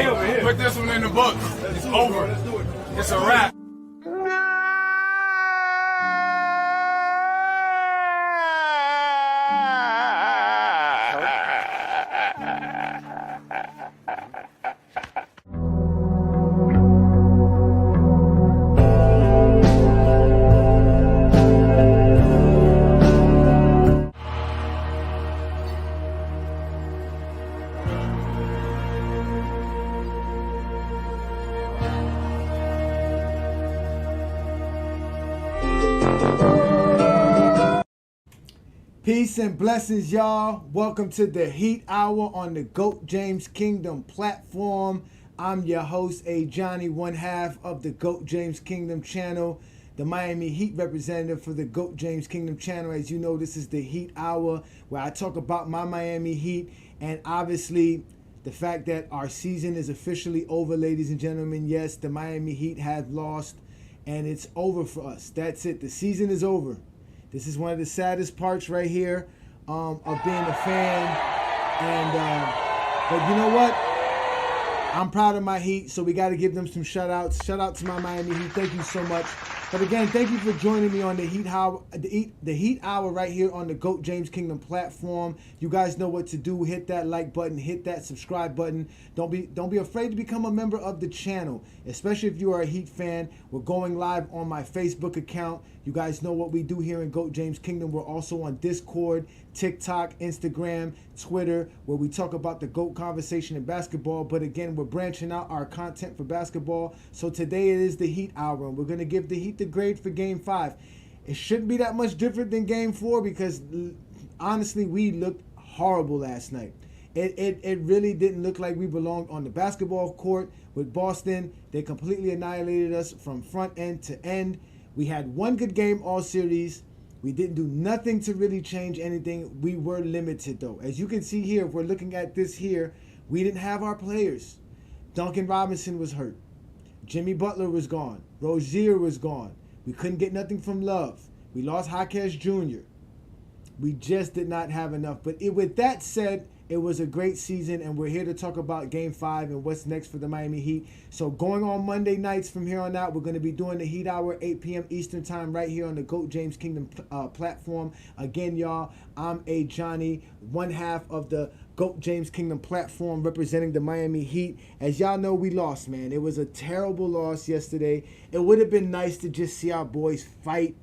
Put this one in the books. It's over. It's a wrap. Peace and blessings, y'all. Welcome to the Heat Hour on the GOAT James Kingdom platform. I'm your host, Ajani, one half of the GOAT James Kingdom channel, the Miami Heat representative for the GOAT James Kingdom channel. As you know, this is the Heat Hour where I talk about my Miami Heat and obviously the fact that our season is officially over, ladies and gentlemen. Yes, the Miami Heat have lost and it's over for us. That's it. The season is over. This is one of the saddest parts right here of being a fan. But you know what? I'm proud of my Heat, so we got to give them some shout-outs. Shout out to my Miami Heat. Thank you so much. But again, thank you for joining me on the Heat Hour, the Heat Hour right here on the GOAT James Kingdom platform. You guys know what to do. Hit that like button. Hit that subscribe button. Don't be afraid to become a member of the channel, especially if you are a Heat fan. We're going live on my Facebook account. You guys know what we do here in GOAT James Kingdom. We're also on Discord, TikTok, Instagram, Twitter, where we talk about the GOAT conversation in basketball. But again, we're branching out our content for basketball. So today it is the Heat Hour, and we're going to give the Heat the grade for Game 5. It shouldn't be that much different than Game 4 because, honestly, we looked horrible last night. It really didn't look like we belonged on the basketball court with Boston. They completely annihilated us from front end to end. We had one good game all series. We didn't do nothing to really change anything. We were limited, though. As you can see here, if we're looking at this here, we didn't have our players. Duncan Robinson was hurt. Jimmy Butler was gone. Rozier was gone. We couldn't get nothing from Love. We lost Jaquez Jr. We just did not have enough. But with that said, it was a great season, and we're here to talk about Game 5 and what's next for the Miami Heat. So going on Monday nights from here on out, we're going to be doing the Heat Hour, 8 p.m. Eastern Time, right here on the GOAT James Kingdom platform. Again, y'all, I'm Ajani, one half of the GOAT James Kingdom platform representing the Miami Heat. As y'all know, we lost, man. It was a terrible loss yesterday. It would have been nice to just see our boys fight,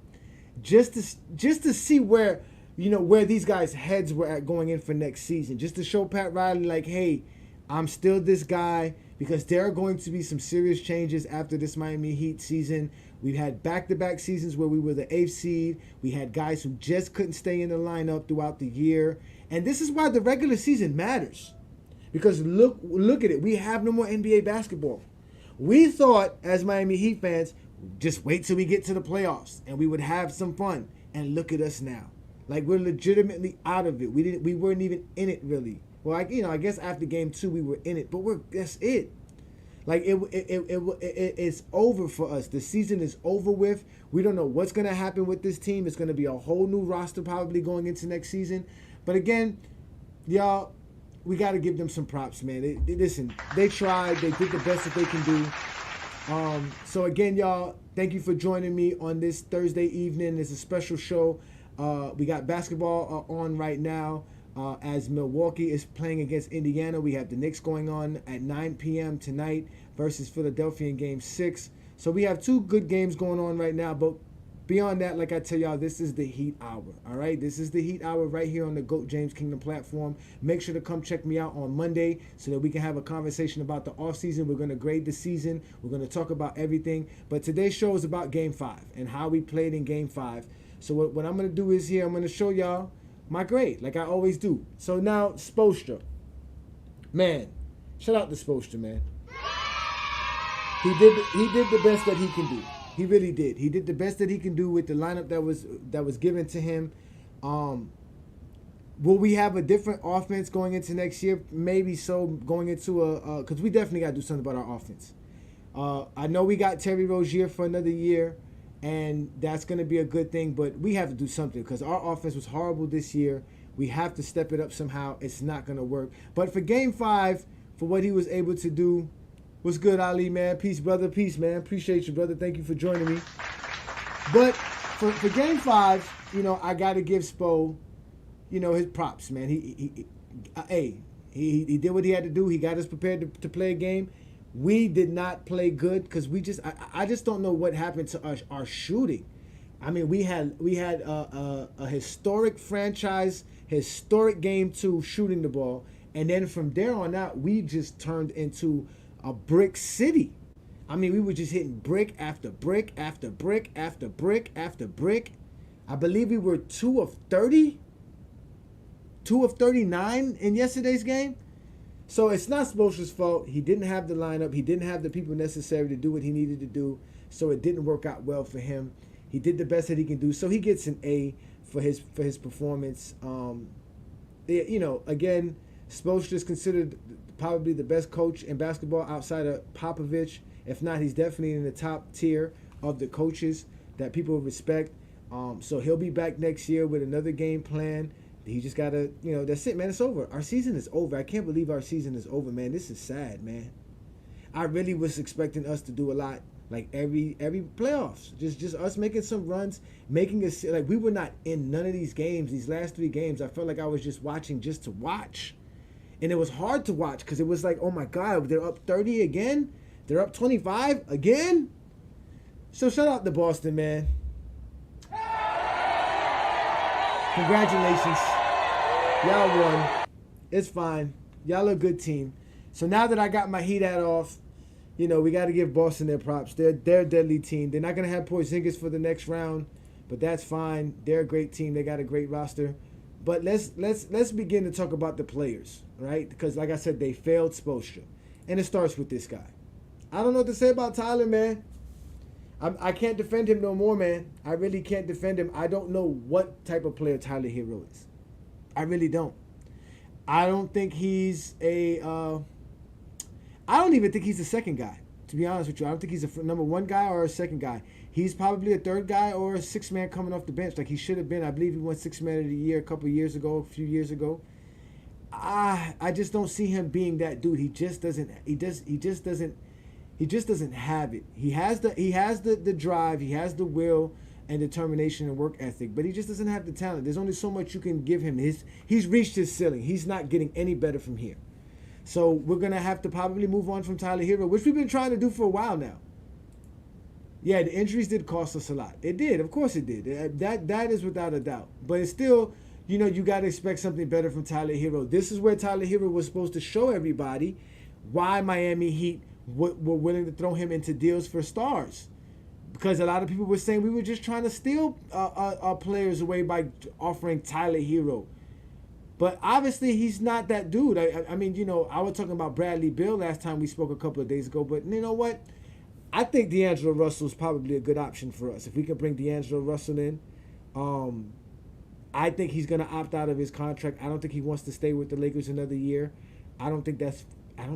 just to see where these guys' heads were at going in for next season. Just to show Pat Riley, like, hey, I'm still this guy, because there are going to be some serious changes after this Miami Heat season. We've had back-to-back seasons where we were the 8th seed. We had guys who just couldn't stay in the lineup throughout the year. And this is why the regular season matters. Because look at it. We have no more NBA basketball. We thought, as Miami Heat fans, just wait till we get to the playoffs and we would have some fun. And look at us now. Like, we're legitimately out of it. We weren't even in it, really. Well, I guess after Game 2 we were in it, but that's it. Like, it's over for us. The season is over with. We don't know what's going to happen with this team. It's going to be a whole new roster probably going into next season. But again, y'all, we got to give them some props, man. Listen, they tried. They did the best that they can do. So again, y'all, thank you for joining me on this Thursday evening. It's a special show. We got basketball on right now as Milwaukee is playing against Indiana. We have the Knicks going on at 9 p.m. tonight versus Philadelphia in Game 6. So we have two good games going on right now. But beyond that, like I tell y'all, this is the Heat Hour, all right? This is the Heat Hour right here on the GOAT James Kingdom platform. Make sure to come check me out on Monday so that we can have a conversation about the offseason. We're going to grade the season. We're going to talk about everything. But today's show is about Game 5 and how we played in Game 5. So what I'm going to do is here, I'm going to show y'all my grade, like I always do. So now, Spoelstra. Man, shout out to Spoelstra, man. He did the best that he can do. He really did. He did the best that he can do with the lineup that was given to him. Will we have a different offense going into next year? Maybe so, going into because we definitely got to do something about our offense. I know we got Terry Rozier for another year, and that's going to be a good thing, but we have to do something because our offense was horrible this year. We have to step it up somehow. It's not going to work. But for Game 5, for what he was able to do. What's good, Ali, man? Peace, brother. Peace, man. Appreciate you, brother. Thank you for joining me. But for Game 5, you know, I got to give Spo, you know, his props, man. He did what he had to do. He got us prepared to play a game. We did not play good because I just don't know what happened to our shooting. I mean, we had a historic franchise, historic game 2 shooting the ball. And then from there on out, we just turned into a brick city. I mean, we were just hitting brick after brick after brick after brick after brick. I believe we were 2 of 30, 2 of 39 in yesterday's game. So it's not Spoelstra's fault. He didn't have the lineup. He didn't have the people necessary to do what he needed to do. So it didn't work out well for him. He did the best that he can do. So he gets an A for his performance. You know, again, Spoelstra is considered probably the best coach in basketball outside of Popovich. If not, he's definitely in the top tier of the coaches that people respect. So he'll be back next year with another game plan. He just got to, you know, that's it, man. It's over. Our season is over. I can't believe our season is over, man. This is sad, man. I really was expecting us to do a lot, like every playoffs. Just us making some runs, making us, like we were not in none of these games, these last 3 games. I felt like I was just watching just to watch. And it was hard to watch because it was like, oh my God, they're up 30 again? They're up 25 again? So shout out to Boston, man. Congratulations. Y'all won. It's fine. Y'all a good team. So now that I got my Heat hat off, you know, we got to give Boston their props. They're a deadly team. They're not going to have Porzingis for the next round, but that's fine. They're a great team. They got a great roster. But let's begin to talk about the players, right? Because like I said, they failed Spoelstra. And it starts with this guy. I don't know what to say about Tyler, man. I can't defend him no more, man. I really can't defend him. I don't know what type of player Tyler Hero is. I really don't. I don't think he's I don't even think he's the second guy, to be honest with you. I don't think he's a number 1 guy or a second guy. He's probably a 3rd guy or a 6th man coming off the bench like he should have been. I believe he won 6th man of the year a few years ago. I just don't see him being that dude. He just doesn't have it. He has the drive, he has the will and determination and work ethic, but he just doesn't have the talent. There's only so much you can give him. He's reached his ceiling. He's not getting any better from here. So we're going to have to probably move on from Tyler Hero, which we've been trying to do for a while now. Yeah, the injuries did cost us a lot. It did. Of course it did. That is without a doubt. But it's still, you know, you got to expect something better from Tyler Hero. This is where Tyler Hero was supposed to show everybody why Miami Heat were willing to throw him into deals for stars. Because a lot of people were saying we were just trying to steal our players away by offering Tyler Hero. But obviously he's not that dude. I mean, you know, I was talking about Bradley Beal last time we spoke a couple of days ago. But you know what? I think D'Angelo Russell is probably a good option for us. If we can bring D'Angelo Russell in, I think he's going to opt out of his contract. I don't think he wants to stay with the Lakers another year. I don't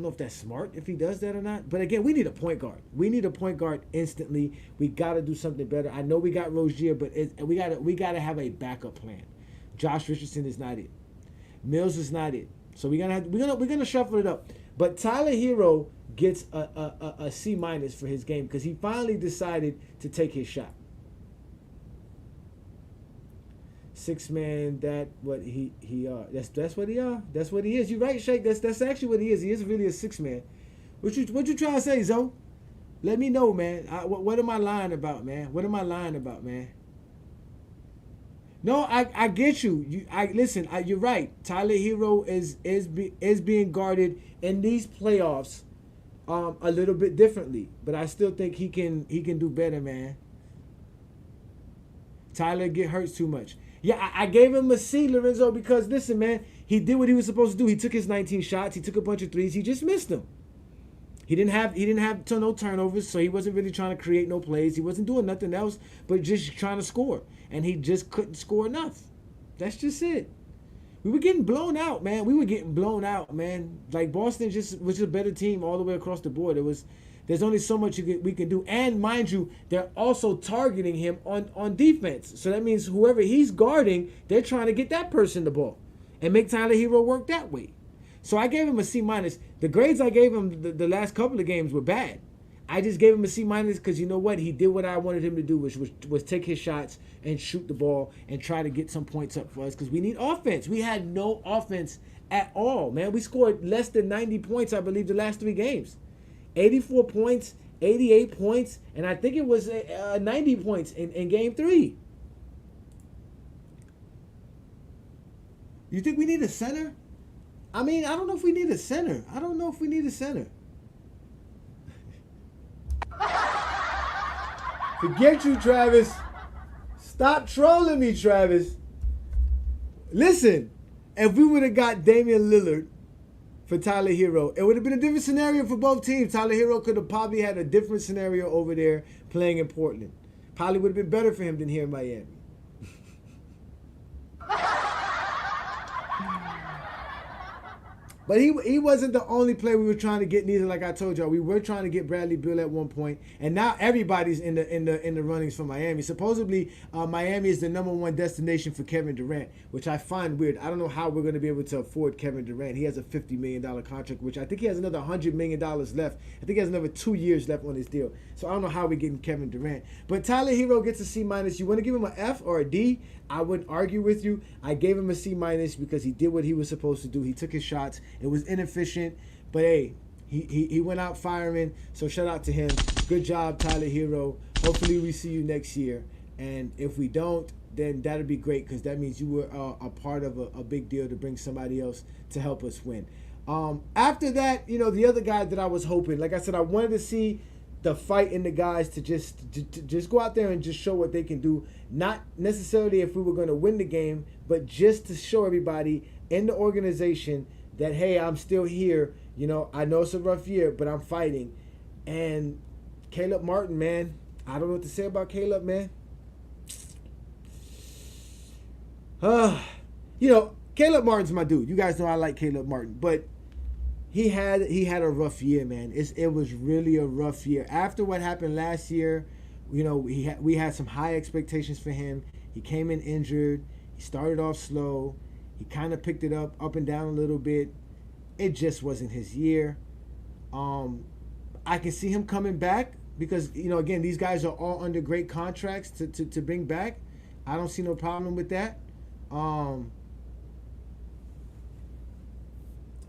know if that's smart if he does that or not. But again, we need a point guard. We need a point guard instantly. We got to do something better. I know we got Rozier, but we got to have a backup plan. Josh Richardson is not it. Mills is not it. So we're gonna shuffle it up. But Tyler Hero gets a C- for his game because he finally decided to take his shot. 6 man, that's what he is. You're right, Shake. That's actually what he is. He is really a 6 man. What you trying to say, Zoe? Let me know, man. What am I lying about, man? What am I lying about, man? No, I get you. Listen. You're right. Tyler Hero is being guarded in these playoffs a little bit differently, but I still think he can do better, man. Tyler get hurt too much. Yeah, I gave him a C, Lorenzo, because listen, man, he did what he was supposed to do. He took his 19 shots. He took a bunch of threes. He just missed them. He didn't have no turnovers, so he wasn't really trying to create no plays. He wasn't doing nothing else but just trying to score, and he just couldn't score enough. That's just it. We were getting blown out, man. Like Boston was just a better team all the way across the board. There's only so much we can do. And mind you, they're also targeting him on defense. So that means whoever he's guarding, they're trying to get that person the ball and make Tyler Hero work that way. So I gave him a C minus. The grades I gave him the last couple of games were bad. I just gave him a C minus because you know what? He did what I wanted him to do, which was take his shots and shoot the ball and try to get some points up for us because we need offense. We had no offense at all, man. We scored less than 90 points, I believe, the last 3 games. 84 points, 88 points, and I think it was 90 points in game 3. You think we need a center? I mean, I don't know if we need a center. Forget you, Travis. Stop trolling me, Travis. Listen, if we would have got Damian Lillard for Tyler Hero, it would have been a different scenario for both teams. Tyler Hero could have probably had a different scenario over there playing in Portland. Probably would have been better for him than here in Miami. But he wasn't the only player we were trying to get neither. Like I told y'all, we were trying to get Bradley Beal at one point, and now everybody's in the runnings for Miami. Supposedly, Miami is the #1 destination for Kevin Durant, which I find weird. I don't know how we're going to be able to afford Kevin Durant. He has a $50 million contract, which I think he has another $100 million left. I think he has another 2 years left on his deal. So I don't know how we're getting Kevin Durant. But Tyler Hero gets a C minus. You want to give him an F or a D? I wouldn't argue with you. I gave him a C minus because he did what he was supposed to do. He took his shots. It was inefficient, but hey, he went out firing. So shout out to him. Good job, Tyler Hero. Hopefully we see you next year. And if we don't, then that'd be great because that means you were a part of a big deal to bring somebody else to help us win. After that, you know, the other guy that I was hoping, like I said, I wanted to see the fight in the guys to just go out there and just show what they can do. Not necessarily if we were going to win the game, but just to show everybody in the organization that, hey, I'm still here. You know, I know it's a rough year, but I'm fighting. And Caleb Martin, man, I don't know what to say about Caleb, man. You know, Caleb Martin's my dude. You guys know I like Caleb Martin, but he had a rough year, man. It was really a rough year. After what happened last year, you know, we had some high expectations for him. He came in injured. He started off slow. He kind of picked it up and down a little bit. It just wasn't his year. I can see him coming back because, you know, again, these guys are all under great contracts to bring back. I don't see no problem with that.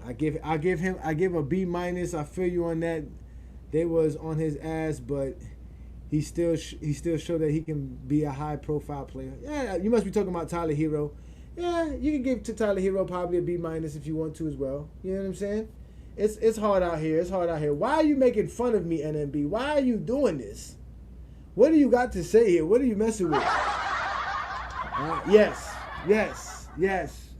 I give a B minus. I feel you on that. They was on his ass, but he still showed that he can be a high profile player. Yeah, you must be talking about Tyler Hero. Yeah, you can give to Tyler Hero probably a B minus if you want to as well. You know what I'm saying? It's hard out here. It's hard out here. Why are you making fun of me, NMB? Why are you doing this? What do you got to say here? What are you messing with? Yes.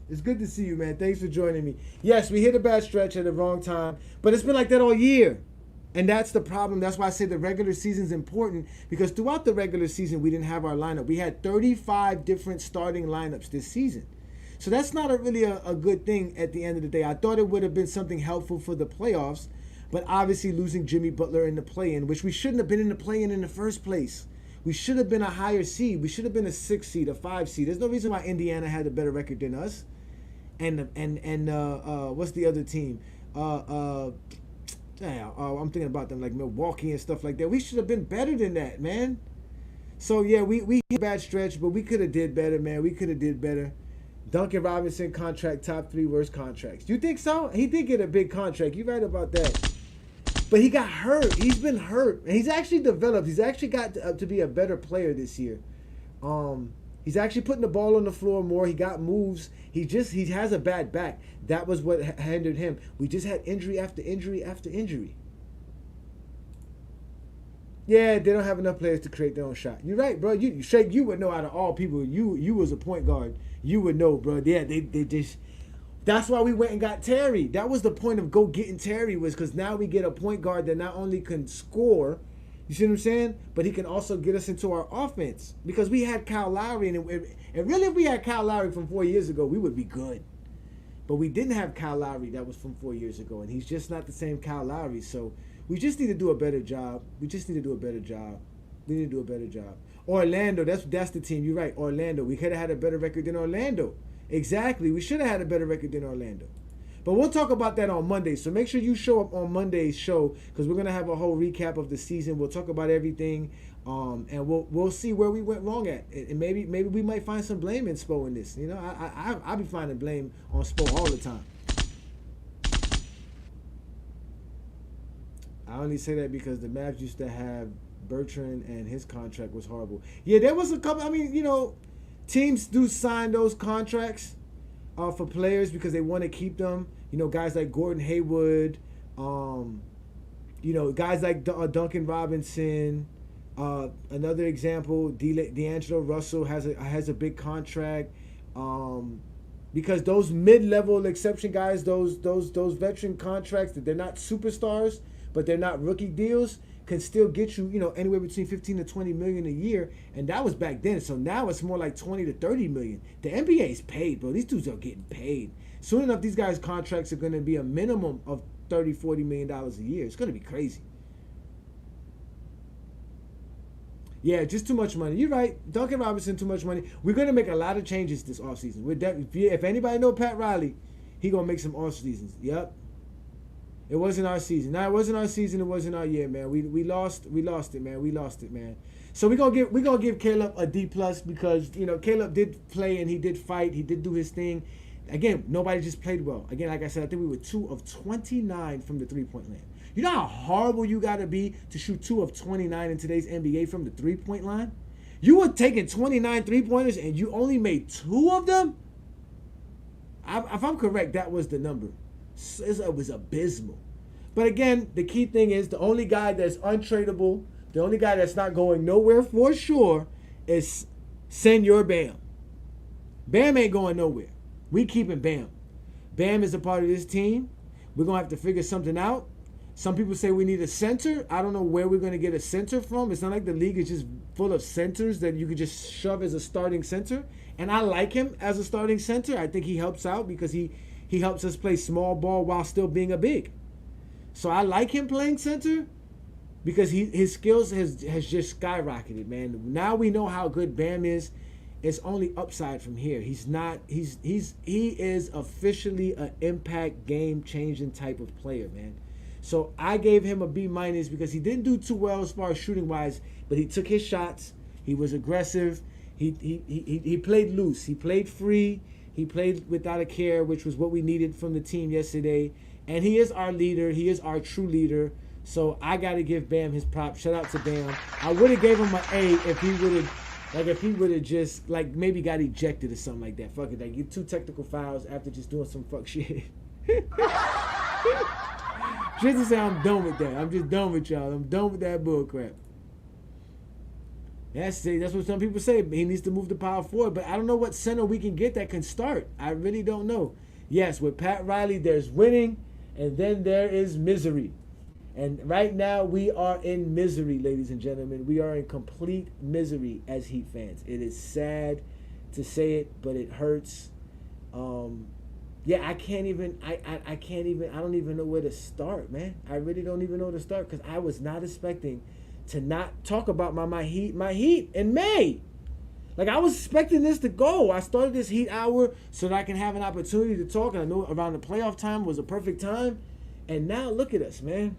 It's good to see you, man. Thanks for joining me. Yes, we hit a bad stretch at the wrong time, but it's been like that all year. And that's the problem. That's why I say the regular season's important, because throughout the regular season, we didn't have our lineup. We had 35 different starting lineups this season. So that's not really a good thing at the end of the day. I thought it would have been something helpful for the playoffs, but obviously losing Jimmy Butler in the play-in, which we shouldn't have been in the play-in in the first place. We should have been a higher seed. We should have been a 6 seed, a 5 seed. There's no reason why Indiana had a better record than us. And what's the other team? I'm thinking about them like Milwaukee and stuff like that. We should have been better than that, man. So yeah, we hit a bad stretch, but we could have did better, man. We could have did better. Duncan Robinson contract, top 3 worst contracts. You think so? He did get a big contract. You're right about that. But he got hurt. He's been hurt. And he's actually developed. He's actually got to be a better player this year. He's actually putting the ball on the floor more. He got moves. He has a bad back. That was what hindered him. We just had injury after injury after injury. Yeah, they don't have enough players to create their own shot. You're right, bro. Shake, you would know out of all people. You was a point guard. You would know, bro. Yeah, they just. That's why we went and got Terry. That was the point of getting Terry, was because now we get a point guard that not only can score, you see what I'm saying, but he can also get us into our offense. Because we had Kyle Lowry, and really if we had Kyle Lowry from 4 years ago, we would be good. But we didn't have Kyle Lowry that was from 4 years ago, and he's just not the same Kyle Lowry. So we just need to do a better job. We need to do a better job. Orlando, that's the team. You're right, Orlando. We could have had a better record than Orlando. Exactly. We should have had a better record than Orlando. But we'll talk about that on Monday. So make sure you show up on Monday's show because we're gonna have a whole recap of the season. We'll talk about everything, and we'll see where we went wrong at, and maybe we might find some blame in Spo in this. You know, I be finding blame on Spo all the time. I only say that because the Mavs used to have Bertrand and his contract was horrible. Yeah, there was a couple. I mean, you know, teams do sign those contracts for players because they want to keep them. You know, guys like Gordon Hayward, you know, guys like Duncan Robinson. Another example, D'Angelo Russell has a big contract. Because those mid-level exception guys, those veteran contracts that they're not superstars, but they're not rookie deals, can still get you, you know, anywhere between 15 to 20 million a year, and that was back then. So now it's more like 20 to 30 million. The NBA is paid, bro. These dudes are getting paid. Soon enough, these guys' contracts are going to be a minimum of 30, 40 million dollars a year. It's going to be crazy. Yeah, just too much money. You're right. Duncan Robinson, too much money. We're going to make a lot of changes this offseason. If anybody know Pat Riley, he going to make some offseasons. Yep. It wasn't our season. Nah, it wasn't our season. It wasn't our year, man. We lost it, man. We lost it, man. So we're gonna give Caleb a D+ because, you know, Caleb did play and he did fight. He did do his thing. Again, nobody just played well. Again, like I said, I think we were 2 of 29 from the three-point line. You know how horrible you got to be to shoot 2 of 29 in today's NBA from the three-point line? You were taking 29 three-pointers and you only made 2 of them? If I'm correct, that was the number. It was abysmal. But again, the key thing is the only guy that's untradeable, the only guy that's not going nowhere for sure is Senor Bam. Bam ain't going nowhere. We keeping Bam. Bam is a part of this team. We're going to have to figure something out. Some people say we need a center. I don't know where we're going to get a center from. It's not like the league is just full of centers that you could just shove as a starting center. And I like him as a starting center. I think he helps out because he helps us play small ball while still being a big. So I like him playing center because his skills has just skyrocketed, man. Now we know how good Bam is. It's only upside from here. He is officially an impact game changing type of player, man. So I gave him a B- because he didn't do too well as far as shooting wise, but he took his shots. He was aggressive. He played loose. He played free. He played without a care, which was what we needed from the team yesterday. And he is our leader. He is our true leader. So I got to give Bam his props. Shout out to Bam. I would have gave him an A if he would have just like maybe got ejected or something like that. Fuck it, like get 2 technical fouls after just doing some fuck shit. Just to say I'm done with that. I'm just done with y'all. I'm done with that bullcrap. That's what some people say. He needs to move the power forward. But I don't know what center we can get that can start. I really don't know. Yes, with Pat Riley, there's winning, and then there is misery. And right now, we are in misery, ladies and gentlemen. We are in complete misery as Heat fans. It is sad to say it, but it hurts. Yeah, I don't even know where to start, man. I really don't even know where to start because I was not expecting to not talk about my Heat in May. Like, I was expecting this to go. I started this Heat hour so that I can have an opportunity to talk, and I know around the playoff time was a perfect time. And now, look at us, man.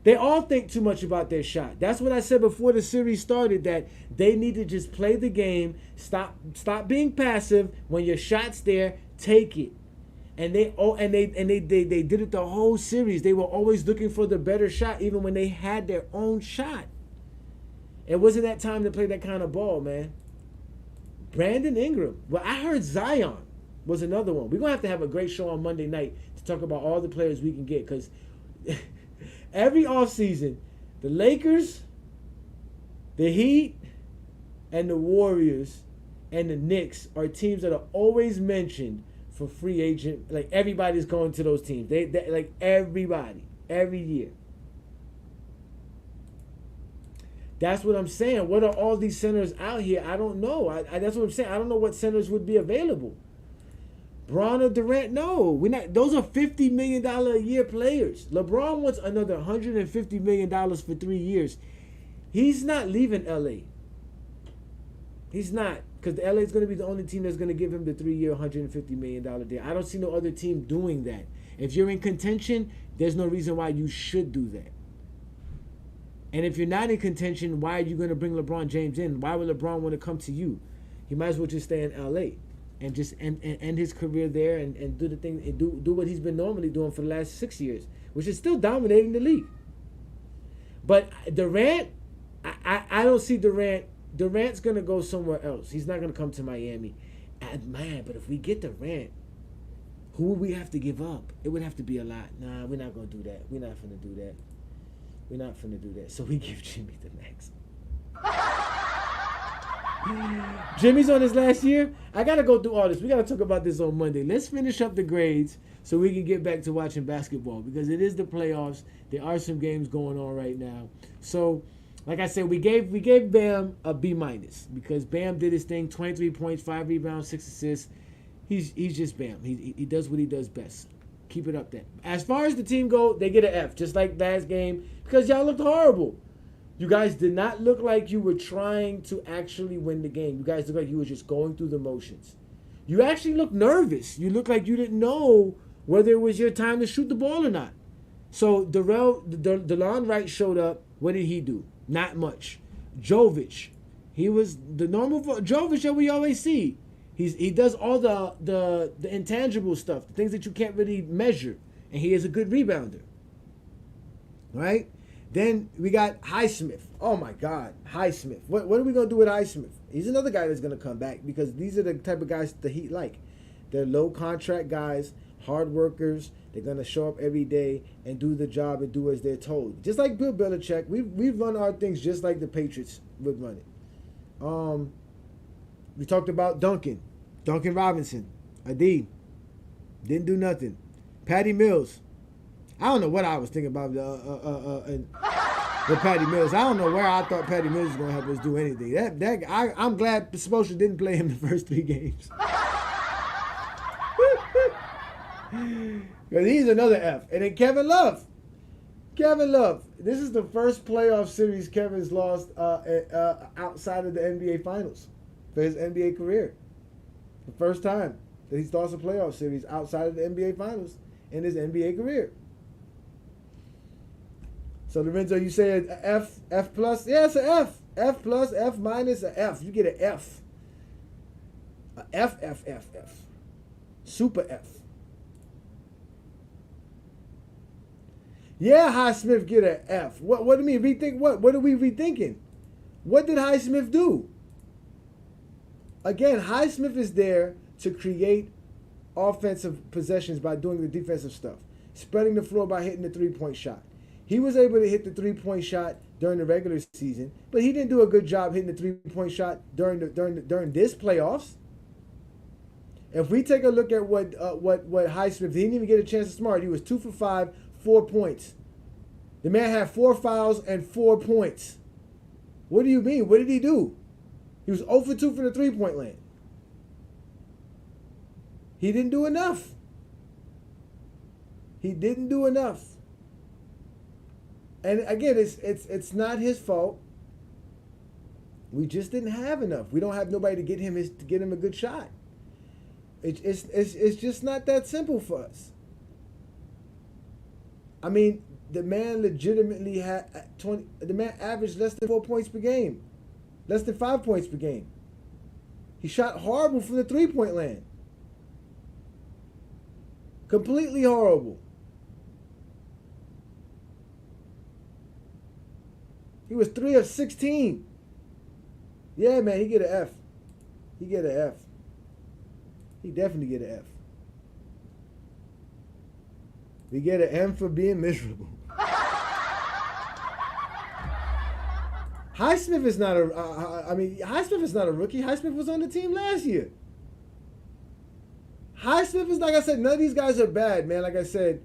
They all think too much about their shot. That's what I said before the series started, that they need to just play the game, stop being passive. When your shot's there, take it. And they did it the whole series. They were always looking for the better shot, even when they had their own shot. It wasn't that time to play that kind of ball, man. Brandon Ingram. Well, I heard Zion was another one. We're going to have a great show on Monday night to talk about all the players we can get, because every offseason, the Lakers, the Heat, and the Warriors and the Knicks are teams that are always mentioned for free agent. Like, everybody's going to those teams. They like everybody, every year. That's what I'm saying. What are all these centers out here? I don't know. That's what I'm saying. I don't know what centers would be available. Bron or Durant? No, we're not. Those are $50 million a year players. LeBron wants another $150 million for 3 years. He's not leaving LA. He's not. because the LA is going to be the only team that's going to give him the 3-year, $150 million deal. I don't see no other team doing that. If you're in contention, there's no reason why you should do that. And if you're not in contention, why are you going to bring LeBron James in? Why would LeBron want to come to you? He might as well just stay in LA and just end his career there and do the thing and do what he's been normally doing for the last 6 years, which is still dominating the league. But Durant, I don't see Durant. Durant's going to go somewhere else. He's not going to come to Miami. And man, but if we get Durant, who would we have to give up? It would have to be a lot. Nah, we're not going to do that. We're not going to do that. We're not finna do that. So we give Jimmy the max. Jimmy's on his last year. I gotta go through all this. We gotta talk about this on Monday. Let's finish up the grades so we can get back to watching basketball because it is the playoffs. There are some games going on right now. So, like I said, we gave Bam a B- because Bam did his thing. 23 points, 5 rebounds, 6 assists. He's just Bam. He does what he does best. Keep it up there. As far as the team go, they get an F, just like last game, because y'all looked horrible. You guys did not look like you were trying to actually win the game. You guys looked like you were just going through the motions. You actually looked nervous. You looked like you didn't know whether it was your time to shoot the ball or not. So DeLon Wright showed up. What did he do? Not much. Jovic, he was the normal Jovic that we always see. He does all the intangible stuff, the things that you can't really measure, and he is a good rebounder. Right? Then we got Highsmith. Oh my God, Highsmith. What are we gonna do with Highsmith? He's another guy that's gonna come back because these are the type of guys the Heat like. They're low contract guys, hard workers. They're gonna show up every day and do the job and do as they're told. Just like Bill Belichick, we've run our things just like the Patriots would run it. We talked about Duncan Robinson, Adi, didn't do nothing. Patty Mills, I don't know what I was thinking about with Patty Mills. I don't know where I thought Patty Mills was going to help us do anything. I'm glad Spoelstra didn't play him the first 3 games. Because he's another F. And then Kevin Love. This is the first playoff series Kevin's lost outside of the NBA Finals for his NBA career. The first time that he's lost a playoff series outside of the NBA Finals in his NBA career. So Lorenzo, you say an F plus? Yeah, it's an F. F plus, F minus, an F. You get an F. A F. Super F. Yeah, Highsmith get an F. What do you mean? Rethink what? What are we rethinking? What did Highsmith do? Again, Highsmith is there to create offensive possessions by doing the defensive stuff. Spreading the floor by hitting the 3-point shot. He was able to hit the 3-point shot during the regular season, but he didn't do a good job hitting the 3-point shot during this playoffs. If we take a look at what Highsmith, he didn't even get a chance to smart. He was 2 for 5, 4 points. The man had 4 fouls and 4 points. What do you mean? What did he do? He was 0 for 2 from the 3-point land. He didn't do enough. And again, it's not his fault. We just didn't have enough. We don't have nobody to get him a good shot. It's just not that simple for us. I mean, the man legitimately had the man averaged less than 4 points per game. Less than 5 points per game. He shot horrible from the 3-point land. Completely horrible. He was 3 of 16. Yeah, man, he get an F. He definitely get an F. We get an M for being miserable. Highsmith is not Highsmith is not a rookie. Highsmith was on the team last year. Highsmith is, like I said, none of these guys are bad, man. Like I said,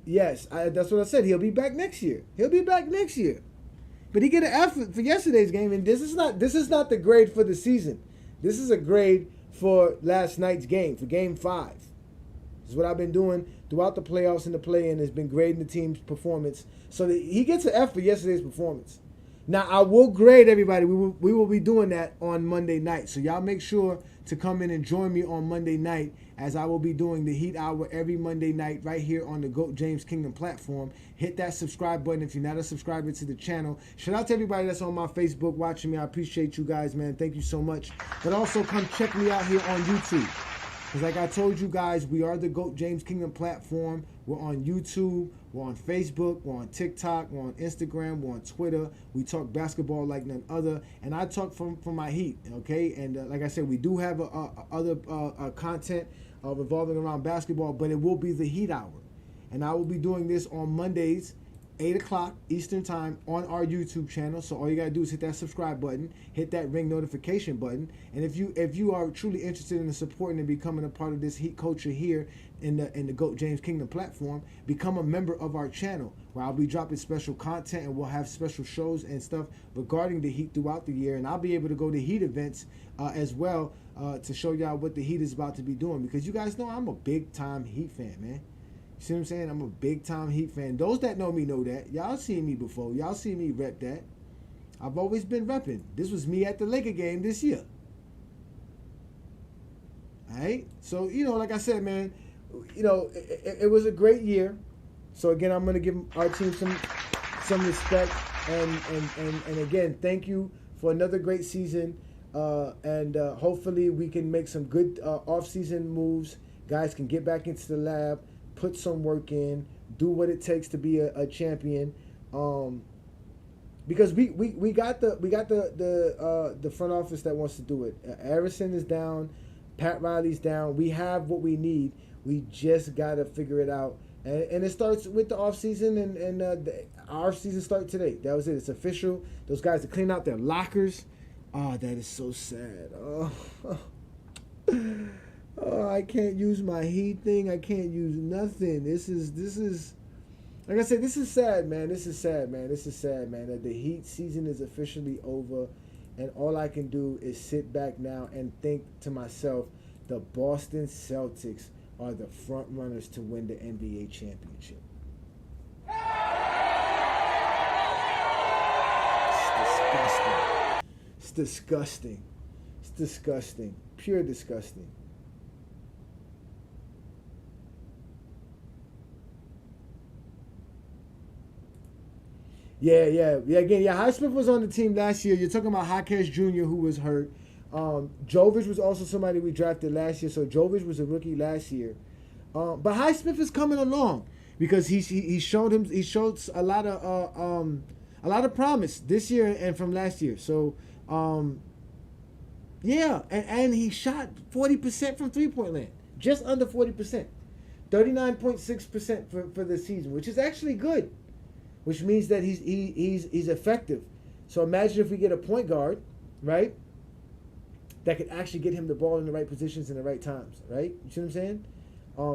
yes, that's what I said. He'll be back next year. But he get an F for yesterday's game, and this is not the grade for the season. This is a grade for last night's game, for Game 5. This is what I've been doing throughout the playoffs and the play-in, has been grading the team's performance. So that he gets an F for yesterday's performance. Now I will grade everybody. We will be doing that on Monday night. So y'all make sure to come in and join me on Monday night, as I will be doing the Heat Hour every Monday night right here on the GOAT James Kingdom platform. Hit that subscribe button if you're not a subscriber to the channel. Shout out to everybody that's on my Facebook watching me. I appreciate you guys, man. Thank you so much. But also come check me out here on YouTube. Because like I told you guys, we are the GOAT James Kingdom platform. We're on YouTube, we're on Facebook, we're on TikTok, we're on Instagram, we're on Twitter. We talk basketball like none other. And I talk from my Heat, okay? And like I said, we do have other content revolving around basketball, but it will be the Heat Hour. And I will be doing this on Mondays, 8 o'clock Eastern Time on our YouTube channel. So all you got to do is hit that subscribe button, hit that ring notification button. And if you are truly interested in supporting and becoming a part of this Heat culture here in the GOAT James Kingdom platform, become a member of our channel, where I'll be dropping special content and we'll have special shows and stuff regarding the Heat throughout the year. And I'll be able to go to Heat events as well to show y'all what the Heat is about to be doing. Because you guys know I'm a big-time Heat fan, man. You see what I'm saying? I'm a big-time Heat fan. Those that know me know that. Y'all seen me before. Y'all seen me rep that. I've always been repping. This was me at the Laker game this year. All right? So, like I said, man, it was a great year. So, again, I'm going to give our team some respect. And again, thank you for another great season. And hopefully we can make some good off-season moves. Guys can get back into the lab, put some work in, do what it takes to be a champion. Because we got the front office that wants to do it. Harrison is down, Pat Riley's down. We have what we need. We just got to figure it out. And it starts with the offseason, and our season started today. That was it. It's official. Those guys to clean out their lockers. Oh, that is so sad. Oh, I can't use my Heat thing. I can't use nothing. This is like I said, this is sad, man. This is sad, man. That the Heat season is officially over, and all I can do is sit back now and think to myself, the Boston Celtics are the front runners to win the NBA championship. It's disgusting. It's disgusting. Pure disgusting. Yeah. Again, Highsmith was on the team last year. You're talking about Jaquez Jr., who was hurt. Jovich was also somebody we drafted last year. So Jovich was a rookie last year. But Highsmith is coming along because he showed a lot of promise this year and from last year. So yeah, and he shot 40% from 3-point land, just under 40%, 39.6% for the season, which is actually good. Which means that he's effective. So imagine if we get a point guard, right, that could actually get him the ball in the right positions in the right times, right? You see what I'm saying?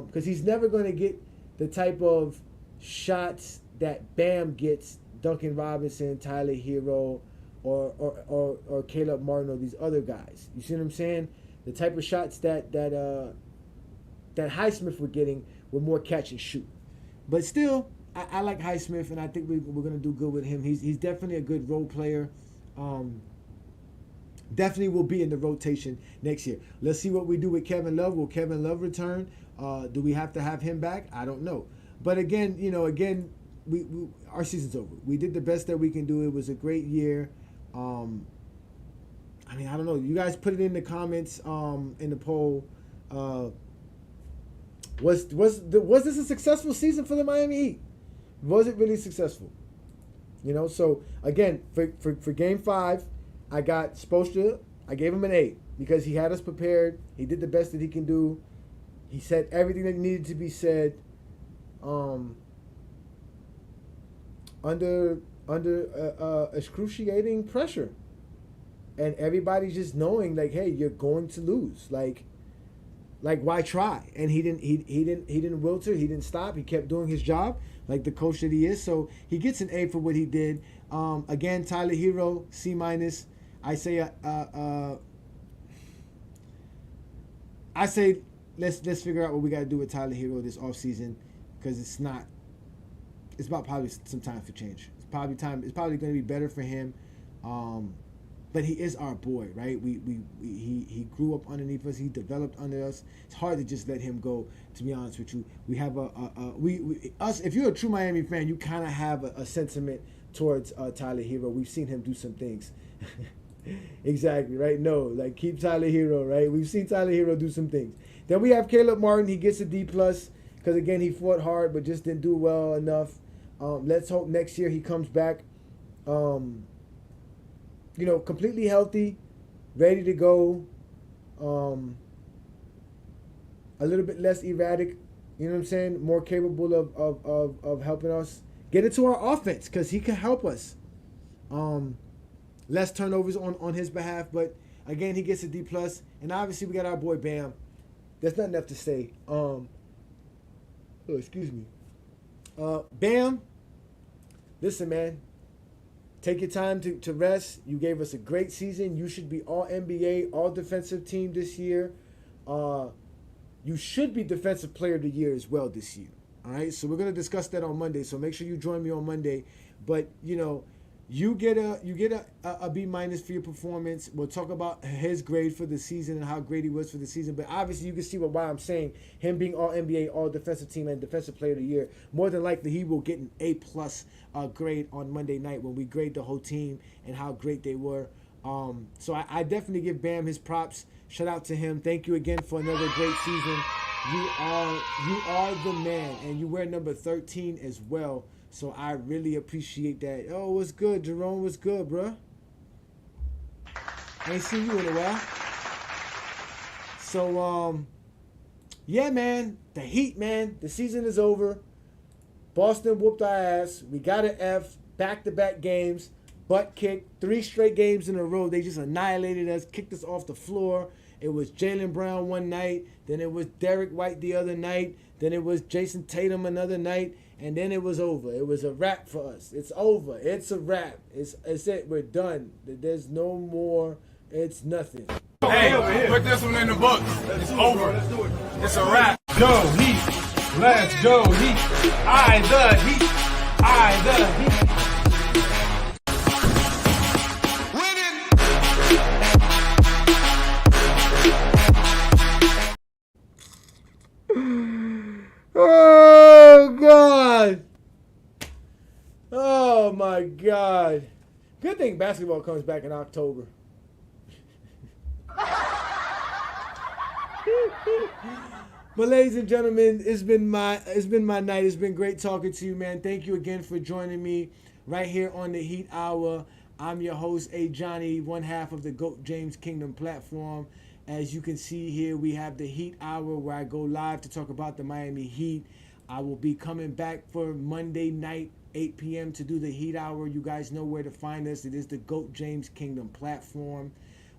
Because he's never going to get the type of shots that Bam gets, Duncan Robinson, Tyler Hero, or Caleb Martin, or these other guys. You see what I'm saying? The type of shots that Highsmith were getting were more catch and shoot. But still, I like Highsmith, and I think we're going to do good with him. He's definitely a good role player. Definitely will be in the rotation next year. Let's see what we do with Kevin Love. Will Kevin Love return? Do we have to have him back? I don't know. But again, we our season's over. We did the best that we can do. It was a great year. I don't know. You guys put it in the comments in the poll. Was this a successful season for the Miami Heat? Was it really successful? So again, for Game 5, I got Spoelstra. I gave him an A because he had us prepared. He did the best that he can do. He said everything that needed to be said. Under excruciating pressure, and everybody just knowing like, hey, you're going to lose. Like why try? And he didn't wilter. He didn't stop. He kept doing his job like the coach that he is. So he gets an A for what he did. Again, Tyler Hero, C-. I say let's figure out what we got to do with Tyler Hero this offseason, because it's about probably some time for change. It's probably time. It's probably going to be better for him. But he is our boy, right? He grew up underneath us. He developed under us. It's hard to just let him go. To be honest with you, we have us. If you're a true Miami fan, you kind of have a sentiment towards Tyler Hero. We've seen him do some things. Exactly, right? No, like keep Tyler Hero, right? We've seen Tyler Hero do some things. Then we have Caleb Martin. He gets a D plus because again he fought hard but just didn't do well enough. Let's hope next year he comes back. Completely healthy, ready to go, a little bit less erratic, you know what I'm saying? More capable of helping us get into our offense because he can help us. Less turnovers on his behalf, but again, he gets a D plus. And obviously, we got our boy Bam. There's nothing left to say. Excuse me. Bam, listen, man. Take your time to rest. You gave us a great season. You should be all NBA, all defensive team this year. You should be defensive player of the year as well this year. All right, so we're gonna discuss that on Monday. So make sure you join me on Monday. But you get a B minus for your performance. We'll talk about his grade for the season and how great he was for the season. But obviously, you can see why I'm saying him being all NBA, all defensive team, and defensive player of the year. More than likely, he will get an A plus grade on Monday night when we grade the whole team and how great they were. So I definitely give Bam his props. Shout out to him. Thank you again for another great season. You are the man, and you wear number 13 as well. So I really appreciate that. Oh, what's good, Jerome? What's good, bruh? I ain't seen you in a while. So, yeah, man. The Heat, man. The season is over. Boston whooped our ass. We got an F. Back-to-back games. Butt kicked. 3 straight games in a row. They just annihilated us. Kicked us off the floor. It was Jaylen Brown one night. Then it was Derek White the other night. Then it was Jason Tatum another night. And then it was over. It was a wrap for us. It's over. It's a wrap. It's it. We're done. There's no more. It's nothing. Hey, put this one in the books. It's over. It's a wrap. Go Heat. Let's go Heat. I the Heat. I the Heat. Oh, God. Oh, my God. Good thing basketball comes back in October. But ladies and gentlemen, it's been my night. It's been great talking to you, man. Thank you again for joining me right here on the Heat Hour. I'm your host, Ajani, one half of the GOAT James Kingdom platform. As you can see here, we have the Heat Hour where I go live to talk about the Miami Heat. I will be coming back for Monday night, 8 p.m. to do the Heat Hour. You guys know where to find us. It is the GOAT James Kingdom platform.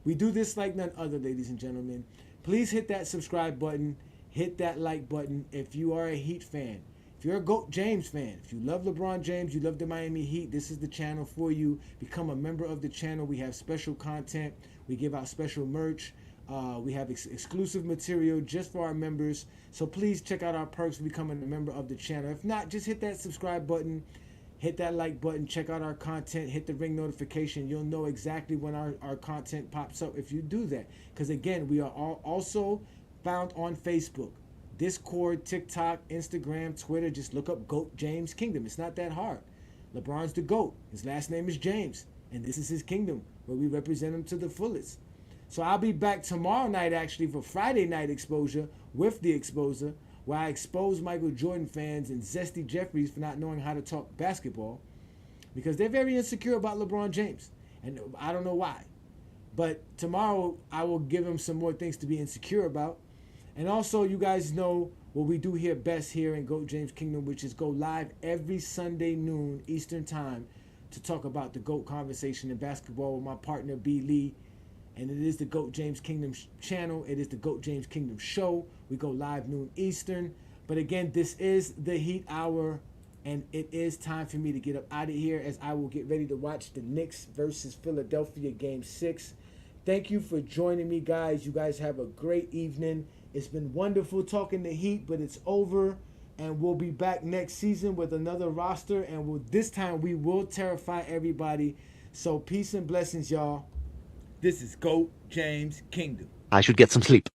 We do this like none other, ladies and gentlemen. Please hit that subscribe button. Hit that like button if you are a Heat fan. If you're a GOAT James fan, if you love LeBron James, you love the Miami Heat, this is the channel for you. Become a member of the channel. We have special content. We give out special merch. We have exclusive material just for our members. So please check out our perks for becoming a member of the channel. If not, just hit that subscribe button. Hit that like button. Check out our content. Hit the ring notification. You'll know exactly when our content pops up if you do that. Because, again, we are also found on Facebook, Discord, TikTok, Instagram, Twitter. Just look up GOAT James Kingdom. It's not that hard. LeBron's the GOAT. His last name is James. And this is his kingdom where we represent him to the fullest. So I'll be back tomorrow night, actually, for Friday Night Exposure with The Exposer, where I expose Michael Jordan fans and Zesty Jeffries for not knowing how to talk basketball because they're very insecure about LeBron James. And I don't know why. But tomorrow, I will give them some more things to be insecure about. And also, you guys know what we do here best here in GOAT James Kingdom, which is go live every Sunday noon Eastern Time to talk about the GOAT conversation in basketball with my partner, B. Lee. And it is the GOAT James Kingdom channel. It is the GOAT James Kingdom show. We go live noon Eastern. But again, this is the Heat Hour. And it is time for me to get up out of here as I will get ready to watch the Knicks versus Philadelphia Game 6. Thank you for joining me, guys. You guys have a great evening. It's been wonderful talking the Heat, but it's over. and we'll be back next season with another roster, and this time we will terrify everybody. So peace and blessings, y'all. This is GOAT James Kingdom. I should get some sleep.